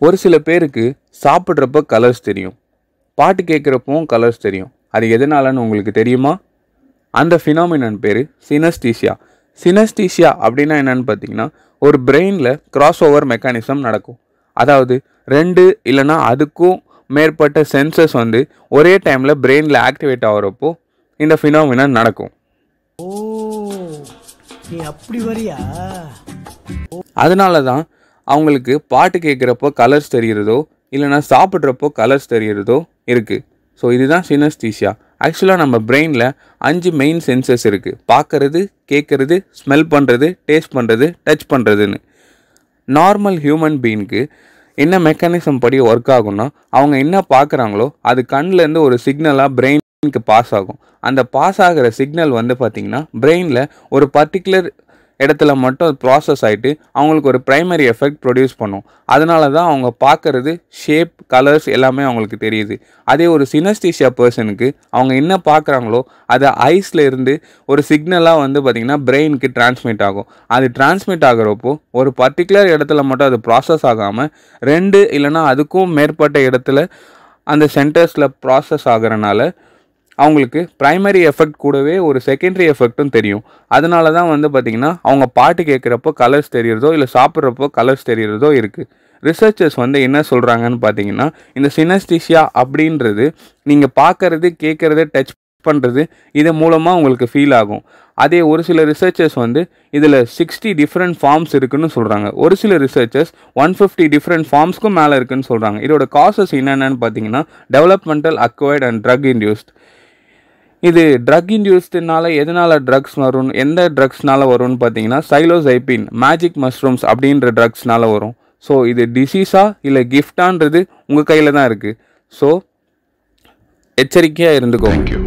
ஒரு சில பேருக்கு சாப்பிட்றப்ப கலர்ஸ் தெரியும், பாட்டு கேட்குறப்பவும் கலர்ஸ் தெரியும். அது எதனாலன்னு உங்களுக்கு தெரியுமா? அந்த ஃபினாமினன் பேர் சினஸ்தீசியா. சினஸ்தீசியா அப்படின்னா என்னன்னு பார்த்தீங்கன்னா, ஒரு பிரெயினில் கிராஸ் ஓவர் மெக்கானிசம் நடக்கும். அதாவது 2 இல்லைனா அதுக்கும் மேற்பட்ட சென்சஸ் வந்து ஒரே டைமில் பிரெயினில் ஆக்டிவேட் ஆகிறப்போ இந்த ஃபினாமினன் நடக்கும். ஓ, நீ அப்படி வரியா? அதனால தான் அவங்களுக்கு பாட்டு கேட்குறப்போ கலர்ஸ் தெரிகிறதோ இல்லைனா சாப்பிட்றப்போ கலர்ஸ் தெரிகிறதோ இருக்குது. ஸோ இதுதான் சினஸ்தீசியா. ஆக்சுவலாக நம்ம பிரெயினில் 5 மெயின் சென்சஸ் இருக்குது. பார்க்குறது, கேட்குறது, ஸ்மெல் பண்ணுறது, டேஸ்ட் பண்ணுறது, டச் பண்ணுறதுன்னு. நார்மல் ஹியூமன் பீயிங்க்கு என்ன மெக்கானிசம் படி ஒர்க் ஆகும்னா, அவங்க என்ன பார்க்குறாங்களோ அது கண்ணிலேருந்து ஒரு சிக்னலாக பிரெயினுக்கு பாஸ் ஆகும். அந்த பாஸ் ஆகிற சிக்னல் வந்து பார்த்திங்கன்னா பிரெயினில் ஒரு பர்டிகுலர் இடத்துல மட்டும் அது ப்ராசஸ் ஆகிட்டு அவங்களுக்கு ஒரு ப்ரைமரி எஃபெக்ட் ப்ரொடியூஸ் பண்ணும். அதனால தான் அவங்க பார்க்குறது, ஷேப், கலர்ஸ் எல்லாமே அவங்களுக்கு தெரியுது. அதே ஒரு சினஸ்தீசியா பர்சனுக்கு அவங்க என்ன பார்க்குறாங்களோ அதை ஐஸில் இருந்து ஒரு சிக்னலாக வந்து பார்த்திங்கன்னா பிரெயினுக்கு டிரான்ஸ்மிட் ஆகும். அது டிரான்ஸ்மிட் ஆகிறப்போ ஒரு பர்டிகுலர் இடத்துல மட்டும் அது ப்ராசஸ் ஆகாமல் 2 இல்லைனா அதுக்கும் மேற்பட்ட இடத்துல அந்த சென்டர்ஸில் ப்ராசஸ் ஆகிறனால அவங்களுக்கு ப்ரைமரி எஃபெக்ட் கூடவே ஒரு செகண்டரி எஃபெக்ட்டும் தெரியும். அதனால தான் வந்து பார்த்திங்கன்னா அவங்க பாட்டு கேட்குறப்போ கலர்ஸ் தெரிகிறதோ இல்லை சாப்பிட்றப்போ கலர்ஸ் தெரிகிறதோ இருக்குது. ரிசர்ச்சர்ஸ் வந்து என்ன சொல்கிறாங்கன்னு பார்த்தீங்கன்னா, இந்த சினஸ்தீசியா அப்படின்றது நீங்கள் பார்க்குறது, கேட்குறது, டச் பண்ணுறது இது மூலமாக உங்களுக்கு ஃபீல் ஆகும். அதே ஒரு சில ரிசர்ச்சர்ஸ் வந்து இதில் 60 டிஃப்ரெண்ட் ஃபார்ம்ஸ் இருக்குதுன்னு சொல்கிறாங்க. ஒரு சில ரிசர்ச்சர்ஸ் 150 டிஃப்ரெண்ட் ஃபார்ம்ஸ்க்கும் மேலே இருக்குதுன்னு சொல்கிறாங்க. இதோட காசஸ் என்னென்னு பார்த்தீங்கன்னா, developmental, acquired and drug induced. இது ட்ரக் இன்டியூஸ்டுனால எதனால் ட்ரக்ஸ் வரும், எந்த ட்ரக்ஸ்னால வரும்னு பார்த்தீங்கன்னா, சைலோசைபின், மேஜிக் மஷ்ரூம்ஸ் அப்படின்ற ட்ரக்ஸ்னால வரும். ஸோ இது டிசீஸா இல்லை கிஃப்டான்றது உங்கள் கையில் தான் இருக்குது. ஸோ எச்சரிக்கையாக இருந்துக்கோங்க.